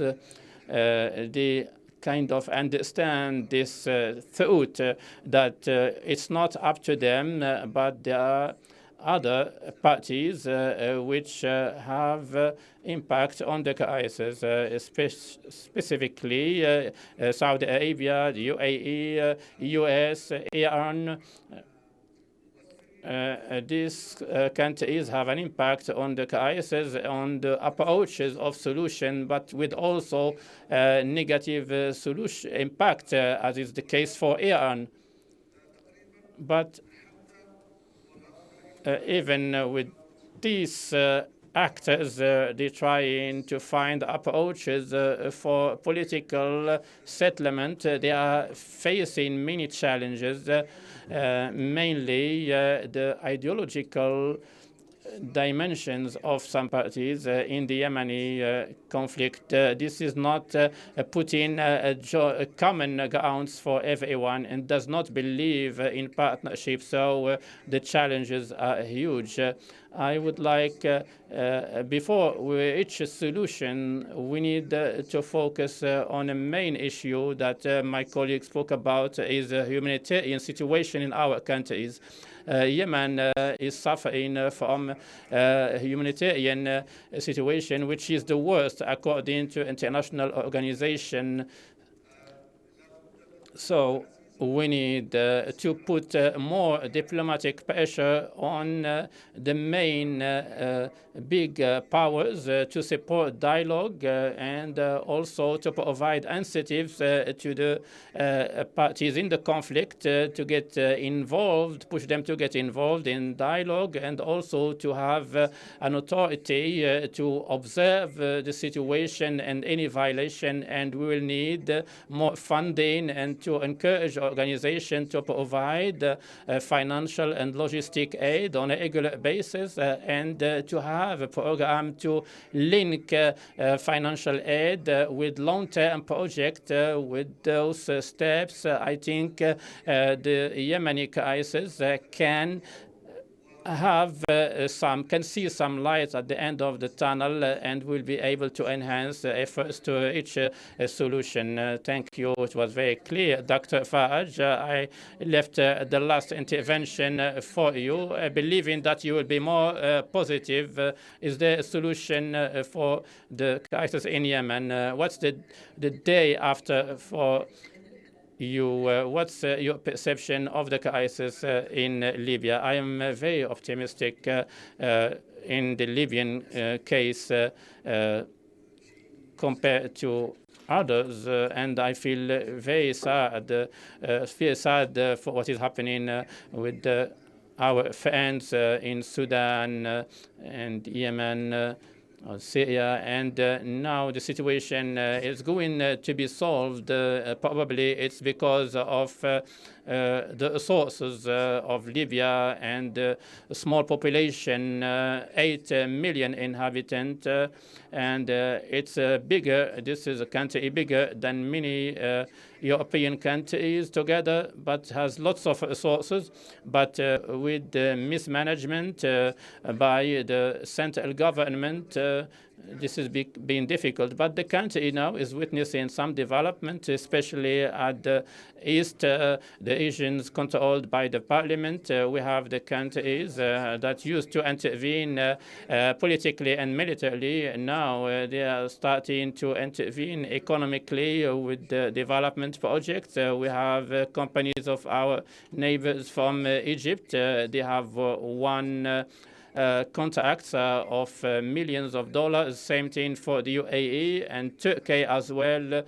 They kind of understand this truth that it's not up to them, but there are other parties which have impact on the crisis, specifically Saudi Arabia, the UAE, US, Iran. These countries have an impact on the crisis, on the approaches of solution, but with also negative solution impact, as is the case for Iran. But even with these actors, they're trying to find approaches for political settlement. They are facing many challenges, mainly the ideological dimensions of some parties in the Yemeni conflict. This is not putting common grounds for everyone, and does not believe in partnership. So the challenges are huge. I would like, before we reach a solution, we need to focus on a main issue that my colleague spoke about, is the humanitarian situation in our countries. Yemen is suffering from a humanitarian situation which is the worst according to international organization. So we need to put more diplomatic pressure on the main big powers to support dialogue and also to provide incentives to the parties in the conflict to get involved, push them to get involved in dialogue, and also to have an authority to observe the situation and any violation. And we will need more funding and to encourage organization to provide financial and logistic aid on a regular basis and to have a program to link financial aid with long-term projects. With those steps, I think the Yemeni crisis can can see some light at the end of the tunnel and will be able to enhance efforts to reach a solution. Thank you. It was very clear. Dr. Faraj, I left the last intervention for you, believing that you will be more positive. Is there a solution for the crisis in Yemen? What's the day after for you? What's your perception of the crisis in Libya? I am very optimistic in the Libyan case compared to others, and I feel very sad, for what is happening with our friends in Sudan and Yemen, Syria, and now the situation is going to be solved. Probably it's because of the resources of Libya and a small population, 8 million inhabitants, and it's bigger. This is a country bigger than many European countries together, but has lots of resources. But with mismanagement by the central government, this has been difficult. But the country now is witnessing some development, especially at the east, the regions controlled by the parliament. We have the countries that used to intervene politically and militarily. Now they are starting to intervene economically with the development projects. We have companies of our neighbors from Egypt. They have won contracts of millions of dollars. Same thing for the UAE and Turkey as well,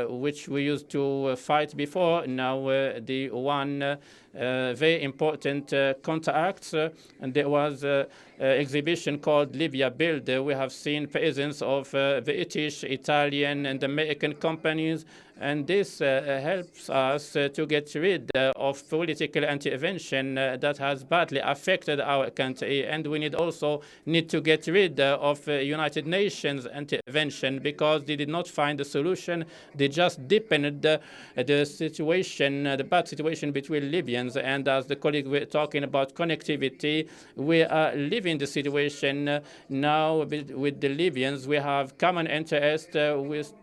which we used to fight before. Now the one very important contracts, and there was an exhibition called Libya Build. We have seen presence of British, Italian, and American companies, and this helps us to get rid of political intervention that has badly affected our country. And we also need to get rid of United Nations intervention, because they did not find a solution. They just deepened the situation, the bad situation between Libyans. And as the colleague were talking about connectivity, we are living the situation now with the Libyans. We have common interest with,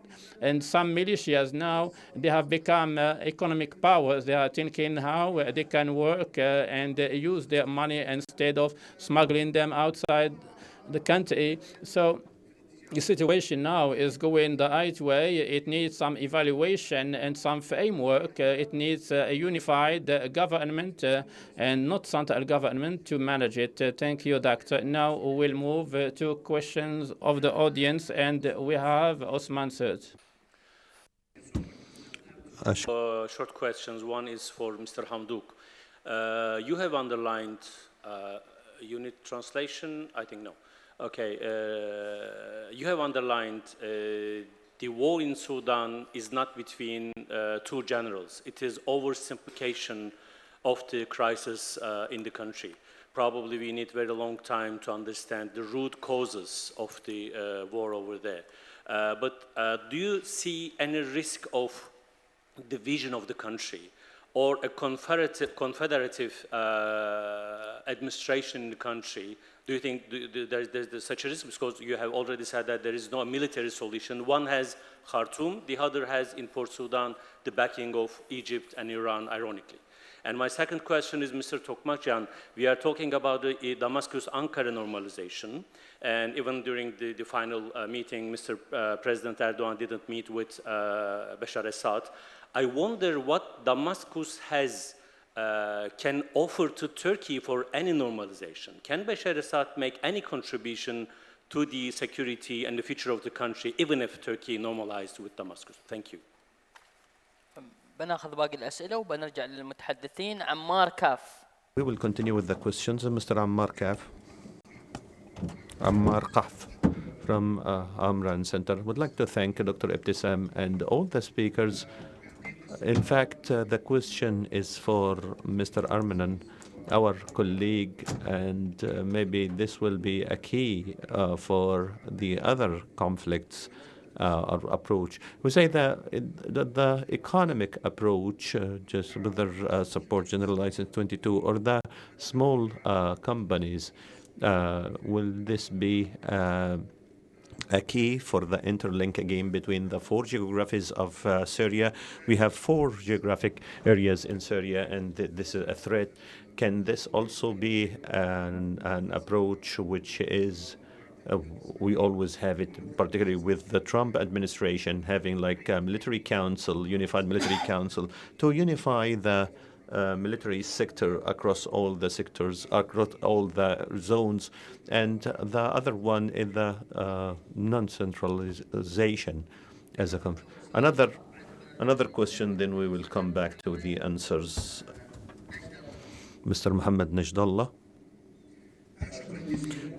and some militias now, they have become economic powers. They are thinking how they can work and use their money instead of smuggling them outside the country. So the situation now is going the right way. It needs some evaluation and some framework. It needs a unified government and not central government to manage it. Thank you, Doctor. Now we'll move to questions of the audience, and we have Osman Sird. Short questions. One is for Mr. Hamdok. You have underlined unit translation, I think no. Okay, you have underlined the war in Sudan is not between two generals. It is oversimplification of the crisis in the country. Probably we need very long time to understand the root causes of the war over there. But do you see any risk of division of the country or a confederative administration in the country? Do you think there's such a risk? Because you have already said that there is no military solution. One has Khartoum, the other has in Port Sudan the backing of Egypt and Iran, ironically. And my second question is, Mr. Tokmajyan, we are talking about the Damascus-Ankara normalization, and even during the final meeting, Mr. President Erdogan didn't meet with Bashar Assad. I wonder what Damascus can offer to Turkey for any normalization. Can Bashar Assad make any contribution to the security and the future of the country, even if Turkey normalized with Damascus? Thank you. بناخذ باقي الأسئلة وبنرجع للمتحدثين. عمار كاف. We will continue with the questions. Mr. Ammar Kaf. Ammar Qaf from Amran Center. Would like to thank Dr. Ibtisam and all the speakers. In fact, the question is for Mr. Armenan, our colleague, and maybe this will be a key for the other conflicts or approach. We say that the economic approach, just whether support General License 22 or the small companies, will this be a key for the interlink again between the four geographies of Syria? We have 4 geographic areas in Syria, and this is a threat. Can this also be an approach which is we always have it, particularly with the Trump administration, having like a military council, unified military council, to unify the military sector across all the sectors, across all the zones, and the other one is the non-centralization as a country. Another question, then we will come back to the answers. Mr. Mohammed Najdallah.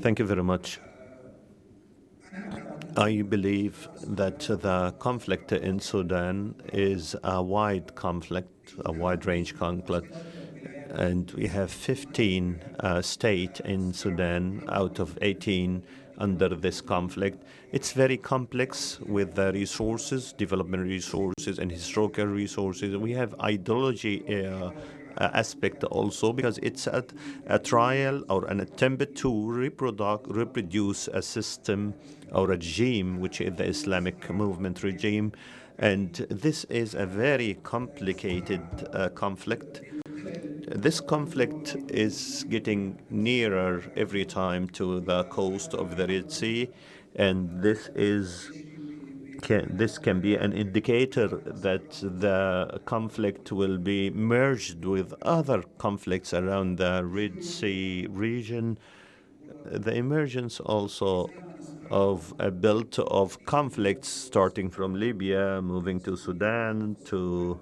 Thank you very much. I believe that the conflict in Sudan is a wide conflict, a wide-range conflict, and we have 15 states in Sudan out of 18 under this conflict. It's very complex with the resources, development resources and historical resources. We have ideology aspect also, because it's a trial or an attempt to reproduce a system or a regime, which is the Islamic movement regime. And this is a very complicated conflict. This conflict is getting nearer every time to the coast of the Red Sea, and this can be an indicator that the conflict will be merged with other conflicts around the Red Sea region. The emergence also of a belt of conflicts starting from Libya, moving to Sudan, to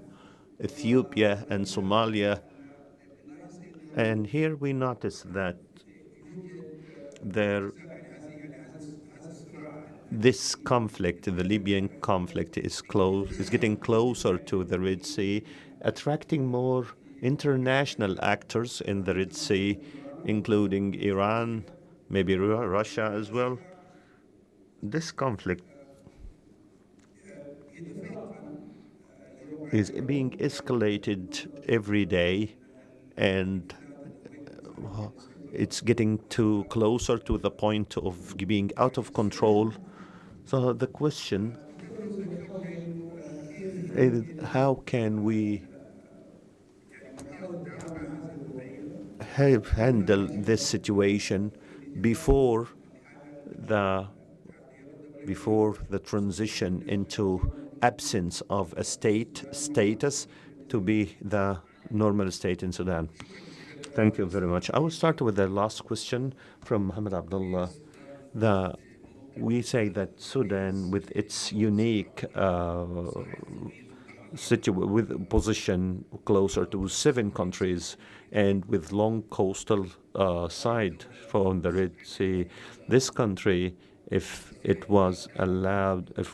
Ethiopia and Somalia. And here we notice that this conflict, the Libyan conflict, is getting closer to the Red Sea, attracting more international actors in the Red Sea, including Iran, maybe Russia as well. This conflict is being escalated every day, and it's getting closer to the point of being out of control. So the question is, how can we handle this situation before the transition into absence of a status to be the normal state in Sudan? Thank you very much. I will start with the last question from Mohamed Abdullah. We say that Sudan, with its unique with position closer to 7 countries and with long coastal side from the Red Sea, this country, if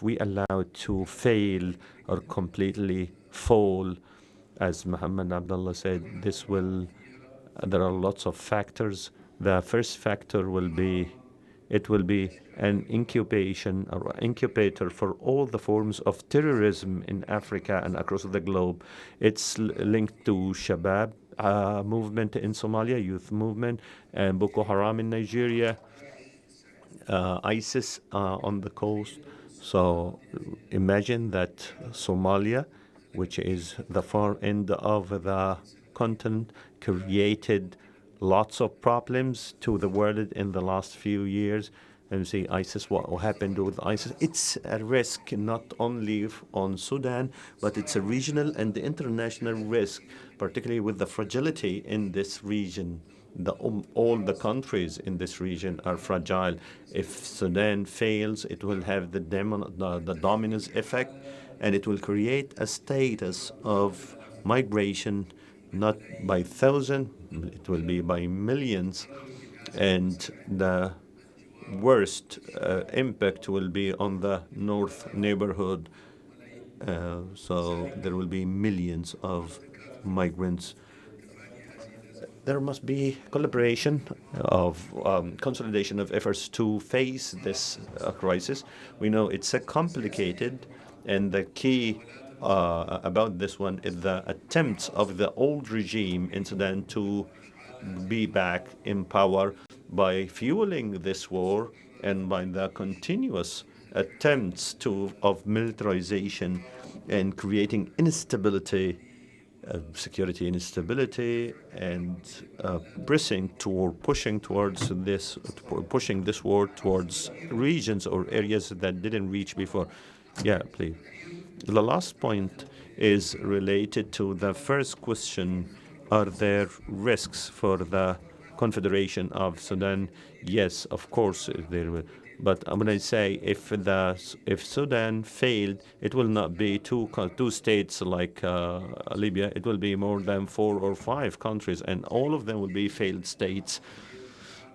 we allowed to fail or completely fall, as Mohammed Abdullah said, there are lots of factors. The first factor will be It will be an incubation or incubator for all the forms of terrorism in Africa and across the globe. It's linked to Shabab movement in Somalia, youth movement, and Boko Haram in Nigeria, ISIS on the coast. So imagine that Somalia, which is the far end of the continent, created lots of problems to the world in the last few years. And see ISIS, what happened with ISIS. It's a risk not only on Sudan, but it's a regional and international risk, particularly with the fragility in this region. All the countries in this region are fragile. If Sudan fails, it will have the dominance effect, and it will create a status of migration, not by thousands, it will be by millions, and the worst impact will be on the north neighborhood. So there will be millions of migrants. There must be collaboration of consolidation of efforts to face this crisis. We know it's a complicated, and the key about this one is the attempts of the old regime in Sudan to be back in power by fueling this war and by the continuous attempts of militarization and creating instability, security instability, and pushing towards pushing this war towards regions or areas that didn't reach before. Yeah, please. The last point is related to the first question. Are there risks for the Confederation of Sudan? Yes, of course there will. But when I say if Sudan failed, it will not be two states like Libya. It will be more than 4 or 5 countries, and all of them will be failed states.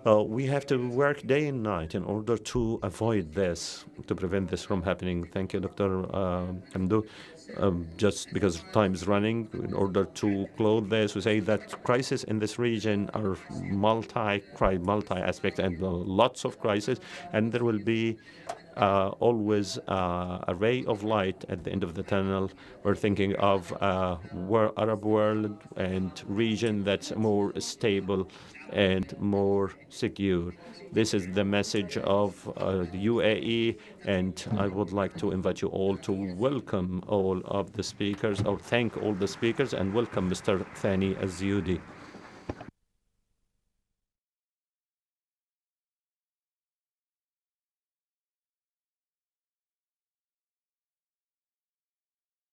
We have to work day and night in order to avoid this, to prevent this from happening. Thank you, Dr. Hamdok. Just because time is running, in order to close this, we say that crises in this region are multi-aspect and lots of crises, and there will be always a ray of light at the end of the tunnel. We're thinking of Arab world and region that's more stable and more secure. This is the message of the UAE, and I would like to invite you all to welcome all of the speakers, or thank all the speakers, and welcome Mr. Thani Az-Ziyudi.